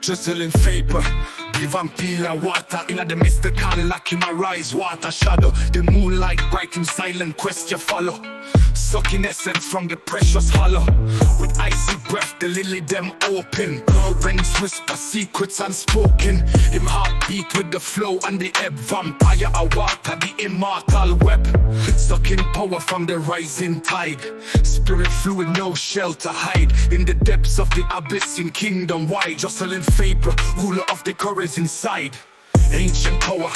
Drizzling vapor, the vampire water in the mystical like in my rise, water shadow. The moonlight bright in silent quest you follow, sucking essence from the precious hollow. With icy breath the lily them open, currents whisper secrets unspoken. Him heartbeat with the flow and the ebb, vampire a water, the immortal web. Sucking power from the rising tide, spirit fluid, no shelter hide. In the depths of the abyss in kingdom wide, jostling vapor, ruler of the currents inside. Ancient power,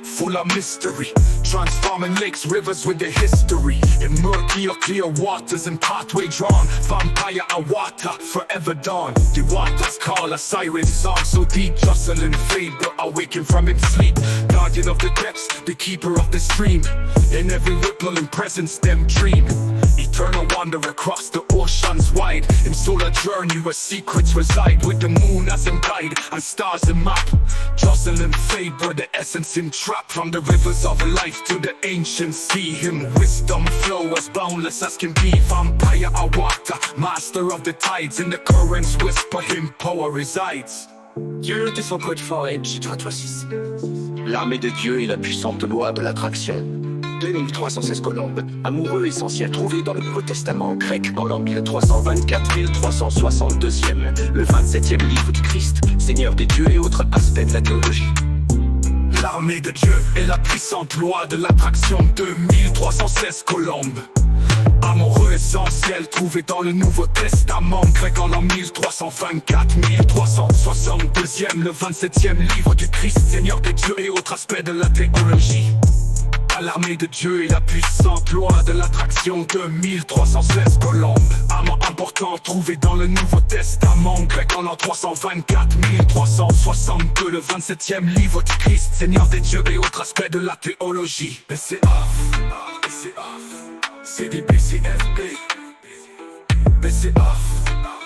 full of mystery, transforming lakes, rivers with the history. In murky or clear waters and pathway drawn, vampire a water, forever dawn. The waters call a siren song, so deep, jostling vapor, awaken from its sleep. Guardian of the depths, the keeper of the stream. In every ripple and presence them dream. Eternal wander across the oceans wide, in solar journey where secrets reside. With the moon as a guide and stars a map, jostling vapor, the essence in trap. From the rivers of life to the ancient sea, him wisdom flow as boundless as can be. Vampire a water, master of the tides. In the currents whisper him power resides. Dieu descend côte forêt, chapitre 6. L'armée de Dieu et la puissante loi de l'attraction. 2316 colombes, amoureux essentiels trouvés dans le Nouveau Testament grec en l'an 1324-1362e, le 27e livre du Christ, Seigneur des dieux et autres aspects de la théologie. L'armée de Dieu et la puissante loi de l'attraction. 2316 colombes, amoureux essentiels trouvés dans le Nouveau Testament grec en l'an 1324-1362e, le 27e livre du Christ, Seigneur des dieux et autres aspects de la théologie. À l'armée de Dieu et la puissante loi de l'attraction. 2316 colombes, amant important trouvé dans le Nouveau Testament grec en l'an 324-1362, le 27e livre du Christ, Seigneur des dieux et autres aspects de la théologie. BCA, CDBCFP, BCA,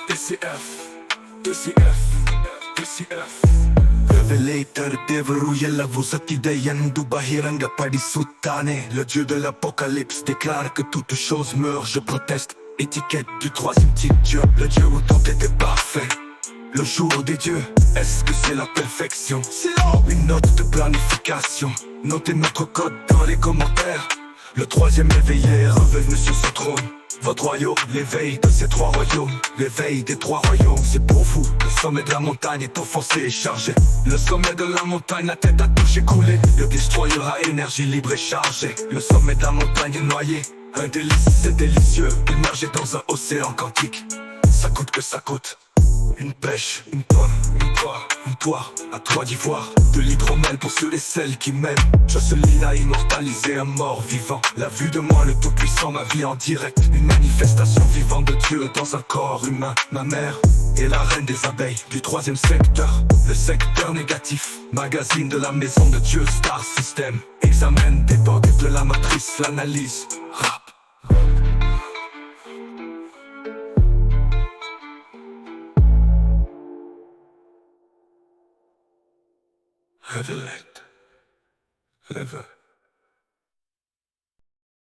DCF, DCF. Révélateur déverrouille la voix quotidienne du Bahiranga Padisuttane. Le dieu de l'apocalypse déclare que toute chose meurt, je proteste. Étiquette du troisième type Dieu, le dieu où tout était parfait. Le jour des dieux, est-ce que c'est la perfection? C'est une note de planification. Notez notre code dans les commentaires. Le troisième éveillé est revenu sur son trône. Votre royaume, l'éveil de ces trois royaumes. L'éveil des trois royaumes, c'est pour vous. Le sommet de la montagne est offensé et chargé. Le sommet de la montagne, la tête a touché coulé. Le destroyer a énergie libre et chargée. Le sommet de la montagne est noyé. Un délice, c'est délicieux. Immergé dans un océan quantique. Ça coûte que ça coûte. Une pêche, une tonne, une toile, à toi d'y voir. De l'hydromel pour ceux et celles qui m'aiment. Jocelyne a immortalisé un mort vivant. La vue de moi le tout-puissant, ma vie en direct. Une manifestation vivante de Dieu dans un corps humain. Ma mère est la reine des abeilles du troisième secteur. Le secteur négatif, magazine de la maison de Dieu, Star System. Examen des bugs de la matrice, l'analyse, rap. Revelate, live